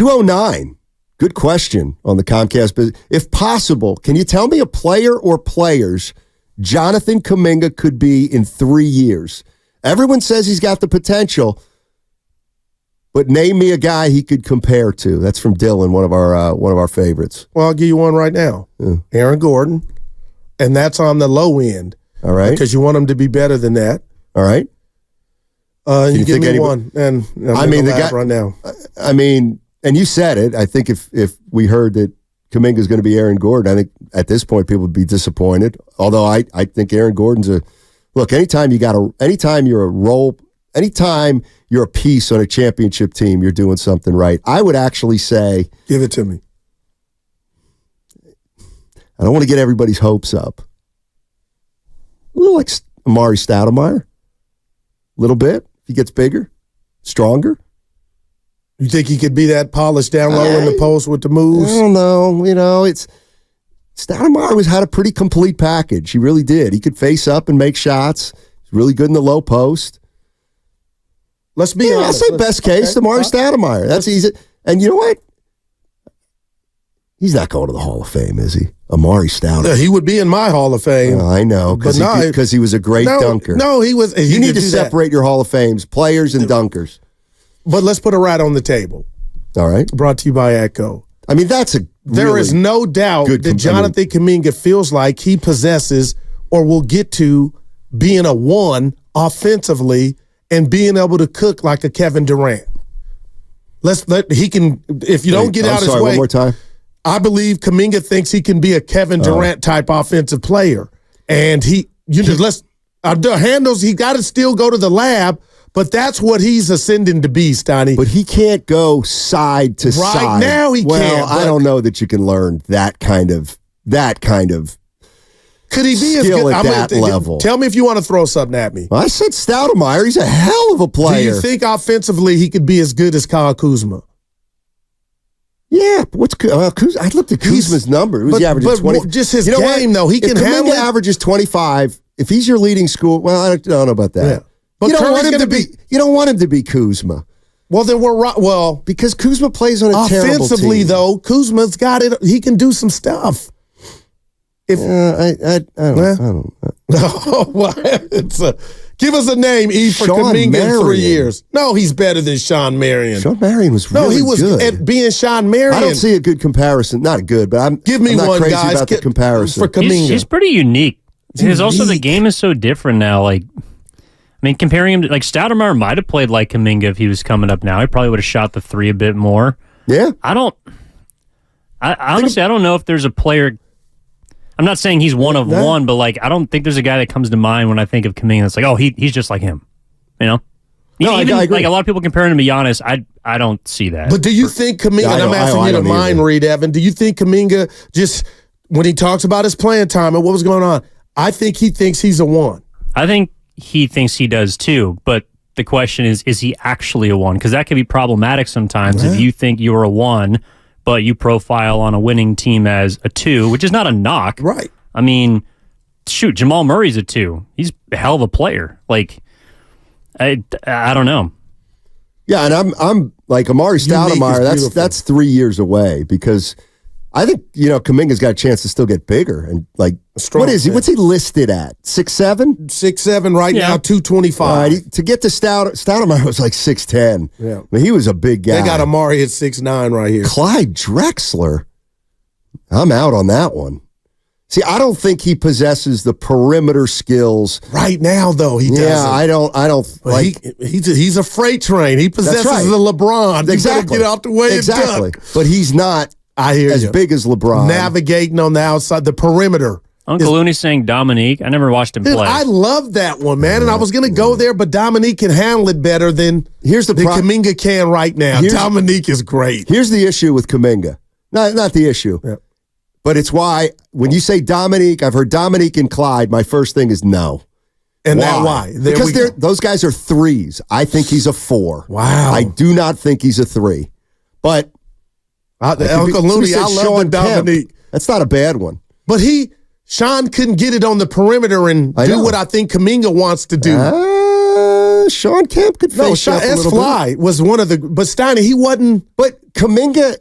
209. Good question on the Comcast business. If possible, can you tell me a player or players Jonathan Kuminga could be in 3 years? Everyone says he's got the potential, but name me a guy he could compare to. That's from Dylan, one of our favorites. Well, I'll give you one right now. Yeah. Aaron Gordon, and that's on the low end. All right, because you want him to be better than that. All right. You give me one, and I mean the guy right now. I mean, and you said it. I think if we heard that Kuminga is going to be Aaron Gordon, I think at this point people would be disappointed. Although I think Aaron Gordon's look. Anytime you're a piece on a championship team, you're doing something right. I would actually say, give it to me. I don't want to get everybody's hopes up. A little like Amar'e Stoudemire. A little bit. If he gets bigger, stronger. You think he could be that polished down low in the post with the moves? I don't know. It's Stoudemire had a pretty complete package. He really did. He could face up and make shots. He's really good in the low post. Let's be honest. I'll say best case, Amar'e Stoudemire. That's easy. And you know what? He's not going to the Hall of Fame, is he? Amar'e Stoudemire. Yeah, he would be in my Hall of Fame. I know, because he was a great dunker. No, he was. You need to separate your Hall of Fames, players and dunkers. But let's put it right on the table. All right. Brought to you by Echo. I mean, there is no doubt that Jonathan Kuminga feels like he possesses or will get to being a one offensively and being able to cook like a Kevin Durant. If you don't get out his way. One more time. I believe Kuminga thinks he can be a Kevin Durant type offensive player. And the handles, he got to still go to the lab, but that's what he's ascending to be, Steiny. But he can't go side to side. Right now he can't. I don't know that you can learn that kind of could he be skill at that level. Tell me if you want to throw something at me. I said Stoudemire. He's a hell of a player. Do you think offensively he could be as good as Kyle Kuzma? Yeah, but what's Kuzma? I looked at Kuzma's number. He averages 20. Just his game, though. He can handle it. If Kuminga averages 25, if he's your leading scorer, well, I don't know about that. Yeah. But you don't want him to be Kuzma. Well, then we're right. Well, because Kuzma plays on a terrible team. Offensively, though, Kuzma's got it. He can do some stuff. I don't know. Give us a name, E, for Kuminga in 3 years. No, he's better than Sean Marion. Sean Marion was really good. No, he was at being Sean Marion. I don't see a good comparison. Not a good, but I'm not crazy about the comparison. For Kuminga. He's pretty unique. Because also the game is so different now. Like, I mean, comparing him to, like, Stoudemire might have played like Kuminga if he was coming up now. He probably would have shot the three a bit more. Yeah. I honestly don't know if there's a player. I'm not saying he's one of one, but like I don't think there's a guy that comes to mind when I think of Kuminga that's like, oh, he's just like him, you know. No, even I agree. Like a lot of people comparing him to Giannis, I don't see that. But do you think Kuminga? And I'm asking you to mind read, Evan. Do you think Kuminga just when he talks about his playing time and what was going on? I think he thinks he's a one. I think he thinks he does too, but the question is he actually a one? Because that can be problematic sometimes if you think you're a one, but you profile on a winning team as a two, which is not a knock. Right. I mean, shoot, Jamal Murray's a two. He's a hell of a player. Like, I don't know. Yeah, and I'm like Amar'e Stoudemire. That's 3 years away because I think Kuminga's got a chance to still get bigger and like what is he? What's he listed at? 6'7"? 6'7" right now, 225. To get to Stoudemire was like 6'10". Yeah, I mean, he was a big guy. They got Amar'e at 6'9" right here. Clyde Drexler. I'm out on that one. See, I don't think he possesses the perimeter skills right now. Though he doesn't. Yeah, I don't like. He's a freight train. He possesses the LeBron. Exactly. Get out the way. Exactly. And duck. But he's not. As big as LeBron. Navigating on the outside, the perimeter. Uncle Looney's saying Dominique. I never watched him play. I love that one, man. And I was going to go there, but Dominique can handle it better than Kuminga can right now. Dominique is great. Here's the issue with Kuminga. Not the issue. Yeah. But it's why, when you say Dominique, I've heard Dominique and Clyde, my first thing is no. And why? Because those guys are threes. I think he's a 4. Wow. I do not think he's a 3. But Uncle Looney, I love Dominique. That's not a bad one. But Sean couldn't get it on the perimeter and do what I think Kuminga wants to do. Sean Kemp could face up a little bit. S-Fly was one of the, but Steiny, he wasn't. But Kuminga,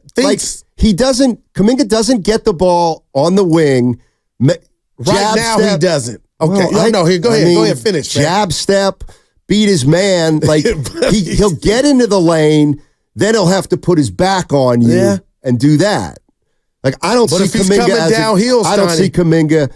Kuminga doesn't get the ball on the wing. Right now, he doesn't. Okay, well, go ahead, finish. Jab step, beat his man. Like he'll get into the lane, then he'll have to put his back on you and do that. Like I don't see Kuminga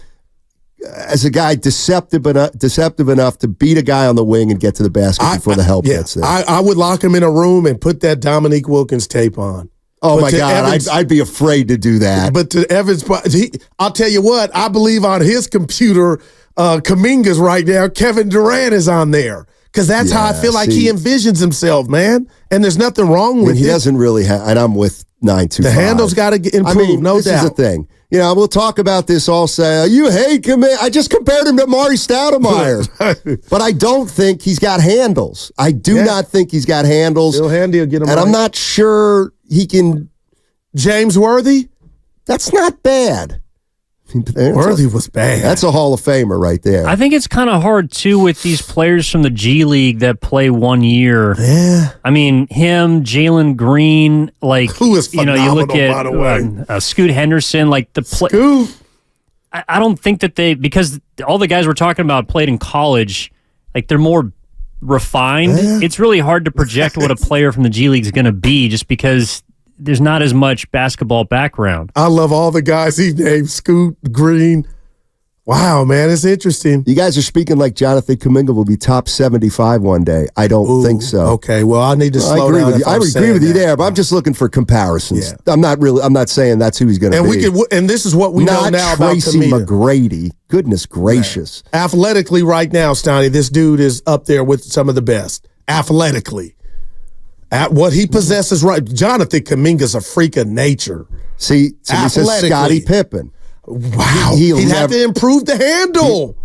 as a guy deceptive enough to beat a guy on the wing and get to the basket before the help gets there. I would lock him in a room and put that Dominique Wilkins tape on. Oh, my God, I'd be afraid to do that. But to Evans, I'll tell you what, I believe on his computer, Kuminga's right now, Kevin Durant is on there. Because that's how I feel like he envisions himself, man. And there's nothing wrong with it. He doesn't really have, and I'm with 925. The handle's got to improve, no doubt. This is the thing. You know, we'll talk about this all say, you hate Kuminga. I just compared him to Amar'e Stoudemire. But I don't think he's got handles. I do not think he's got handles. Bill Handy will get him and I'm not sure he can. James Worthy? That's not bad. Worthy was bad. That's a Hall of Famer right there. I think it's kind of hard, too, with these players from the G League that play 1 year. Yeah. I mean, him, Jalen Green, like, who is phenomenal, you look by the way. at Scoot Henderson, like the play. Scoot. I don't think that because all the guys we're talking about played in college, like they're more refined. Yeah. It's really hard to project what a player from the G League is going to be just because there's not as much basketball background. I love all the guys he named, Scoot, Green. Wow, man, it's interesting. You guys are speaking like Jonathan Kuminga will be top 75 one day. I don't think so. Okay, well, I need to slow down. I agree with you there, but I'm just looking for comparisons. Yeah. I'm not saying that's who he's going to be. And this is what we know now about Tracy McGrady. Goodness gracious. Right. Athletically right now, Steiny, this dude is up there with some of the best. Athletically. At what he possesses, right? Jonathan Kuminga's a freak of nature. See, so he says Scottie Pippen. Wow. He'd have to improve the handle.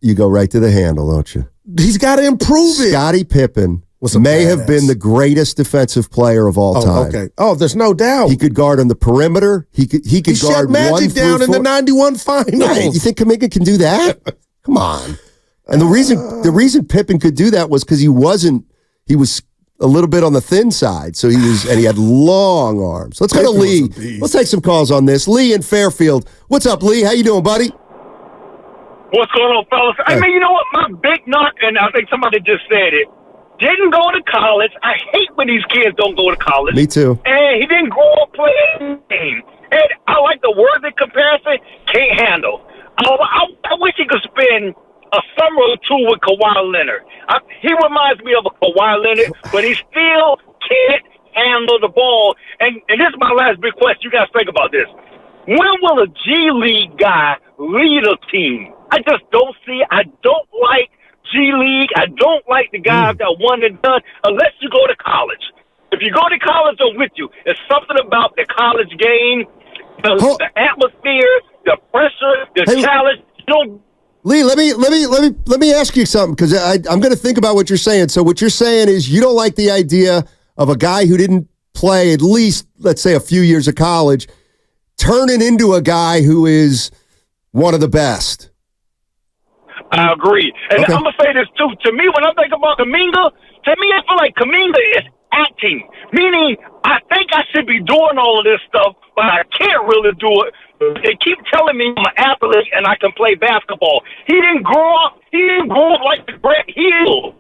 You go right to the handle, don't you? He's got to improve it. Scottie Pippen may have been the greatest defensive player of all time. Okay. Oh, there's no doubt. He could guard on the perimeter. He could guard shut Magic down in the 91 finals. Right. You think Kuminga can do that? Come on. And the reason Pippen could do that was because he was a little bit on the thin side, so he had long arms. Let's go to Lee. We'll take some calls on this. Lee in Fairfield. What's up, Lee? How you doing, buddy? What's going on, fellas? I mean, you know what? My big knock, and I think somebody just said it, didn't go to college. I hate when these kids don't go to college. Me too. And he didn't grow up playing the game. And I like the Worthy comparison. Can't handle. I wish he could spend a summer or two with Kawhi Leonard. He reminds me of a Kawhi Leonard, but he still can't handle the ball. And this is my last big question. You guys think about this. When will a G League guy lead a team? I just don't see it. I don't like G League. I don't like the guys that won and done unless you go to college. If you go to college, I'm with you. It's something about the college game, the atmosphere, the pressure, the challenge. You don't. Lee, let me ask you something because I'm going to think about what you're saying. So what you're saying is you don't like the idea of a guy who didn't play at least, let's say, a few years of college turning into a guy who is one of the best. I agree. And I'm going to say this, too. To me, when I think about Kuminga, I feel like Kuminga is acting, meaning I think I should be doing all of this stuff, but I can't really do it. They keep telling me I'm an athlete and I can play basketball. He didn't grow up like the Grant Hill.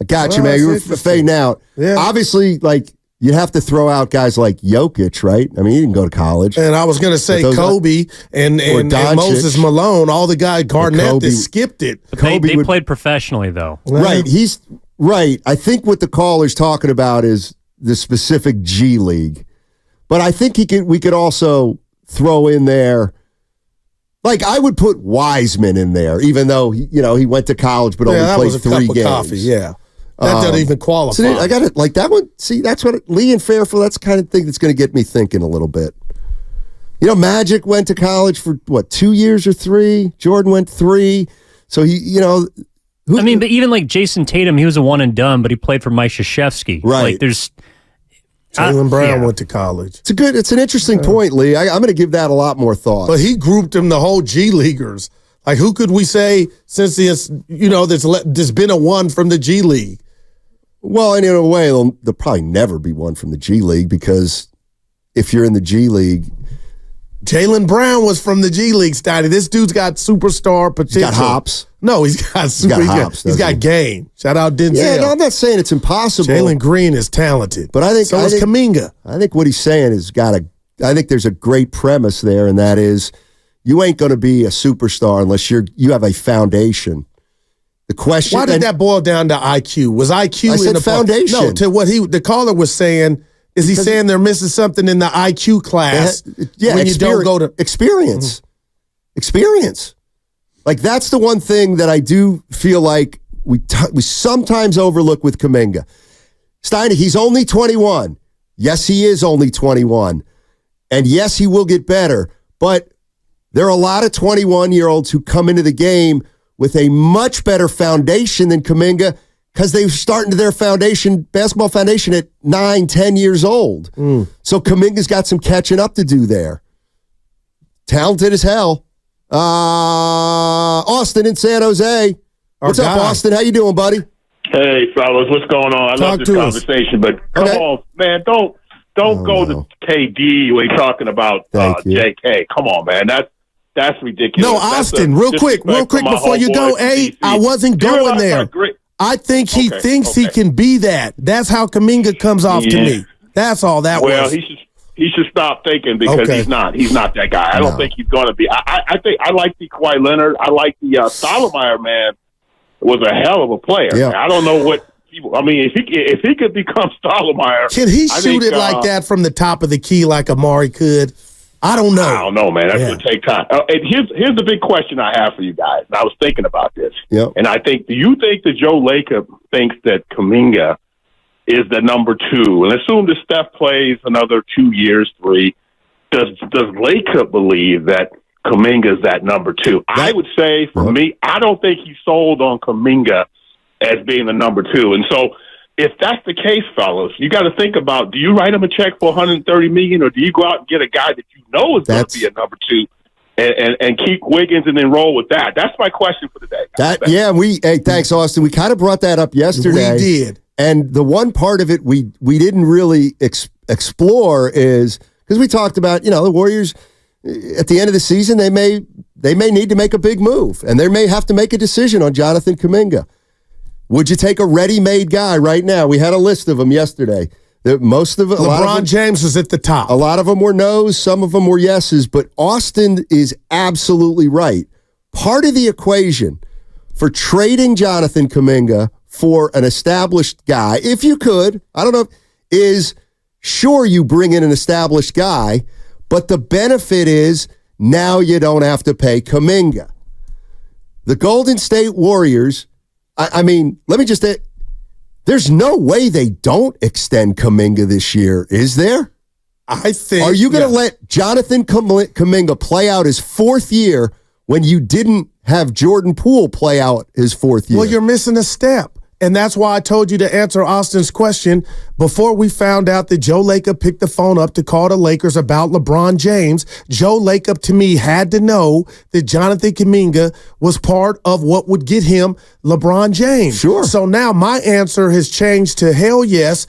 I got you, man. You were fading out. Yeah. Obviously, like, you have to throw out guys like Jokic, right? I mean, he didn't go to college. And I was going to say Kobe and Moses Malone, all the guys, Garnett that skipped it. They played professionally, though. Right. He's right. I think what the caller's talking about is the specific G League. But I think we could also throw in there, like I would put Wiseman in there, even though he went to college but only played 3 games. Coffee, yeah. That doesn't even qualify. So I got it like that one. See, that's what Lee and Fairfield. That's the kind of thing that's going to get me thinking a little bit. Magic went to college for 2 years or 3. Jordan went 3. So but even like Jason Tatum, he was a one and done, but he played for Mike Krzyzewski. Right. Like there's Jaylen Brown went to college. It's an interesting point, Lee. I'm going to give that a lot more thought. But he grouped them, the whole G Leaguers. Like, who could we say since there's been a one from the G League? Well, and in a way, there'll probably never be one from the G League because if you're in the G League, Jaylen Brown was from the G League, Steiny. This dude's got superstar potential. he's got hops. No, he's got game. Shout out Denzel. Yeah, no, I'm not saying it's impossible. Jalen Green is talented, but I think Kuminga. I think what he's saying is I think there's a great premise there, and that is you ain't going to be a superstar unless you have a foundation. The question. Why did that boil down to IQ? Was IQ in the foundation? No, to what the caller was saying. Is he saying they're missing something in the IQ class? When you don't go to experience. Mm-hmm. Experience. Like, that's the one thing that I do feel like we sometimes overlook with Kuminga. Steiny, he's only 21. Yes, he is only 21. And yes, he will get better. But there are a lot of 21-year-olds who come into the game with a much better foundation than Kuminga because they started their basketball foundation at 9, 10 years old. So Kuminga's got some catching up to do there. Talented as hell. Austin in San Jose. What's up, Austin? How you doing, buddy? Hey, fellas, what's going on? I love this conversation, but come on, man, don't go to KD when you're talking about JK. Come on, man, that's ridiculous. No, Austin, real quick before you go, I wasn't going there. I think he thinks he can be that. That's how Kuminga comes off to me. That's all that was. Well, he should stop thinking because he's not that guy. I don't think he's going to be. I think I like the Kawhi Leonard. I like the Stoudemire, man. Was a hell of a player. Yeah. I don't know what people. I mean, if he could become Stoudemire, can he shoot it like that from the top of the key like Amar'e could? I don't know. I don't know, man. That's going to take time. And here's the big question I have for you guys. And I was thinking about this. Yep. And I think, do you think that Joe Lacob thinks that Kuminga is the number 2? And assume that Steph plays another 2 years, 3. Does Lacob believe that Kuminga is that number 2? I would say, for me, I don't think he's sold on Kuminga as being the number 2. And so, if that's the case, fellas, you got to think about: do you write him a check for $130 million, or do you go out and get a guy that you know is going to be a number 2, and keep Wiggins and then roll with that? That's my question for the day. Thanks, Austin. We kind of brought that up yesterday. We did, and the one part of it we didn't really explore is because we talked about the Warriors at the end of the season they may need to make a big move, and they may have to make a decision on Jonathan Kuminga. Would you take a ready-made guy right now? We had a list of them yesterday. LeBron James was at the top. A lot of them were no's, some of them were yeses, but Austin is absolutely right. Part of the equation for trading Jonathan Kuminga for an established guy, if you could, I don't know, is sure you bring in an established guy, but the benefit is now you don't have to pay Kuminga. The Golden State Warriors, I mean, let me just say, there's no way they don't extend Kuminga this year, is there? I think. Are you going to let Jonathan Kuminga play out his 4th year when you didn't have Jordan Poole play out his 4th year? Well, you're missing a step. And that's why I told you to answer Austin's question before we found out that Joe Lacob picked the phone up to call the Lakers about LeBron James. Joe Lacob, to me, had to know that Jonathan Kuminga was part of what would get him LeBron James. Sure. So now my answer has changed to hell yes.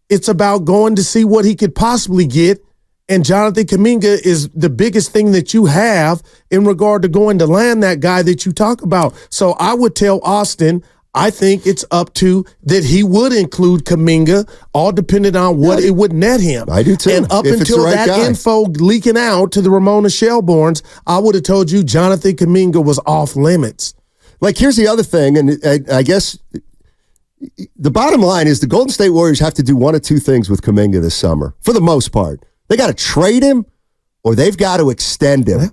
It's about going to see what he could possibly get. And Jonathan Kuminga is the biggest thing that you have in regard to going to land that guy that you talk about. So I would tell Austin, I think it's up to that he would include Kuminga, all depending on what it would net him. I do too. And up until that info leaking out to the Ramona Shelbournes, I would have told you Jonathan Kuminga was off limits. Like, here's the other thing, and I guess the bottom line is the Golden State Warriors have to do one of two things with Kuminga this summer, for the most part. They got to trade him or they've got to extend him.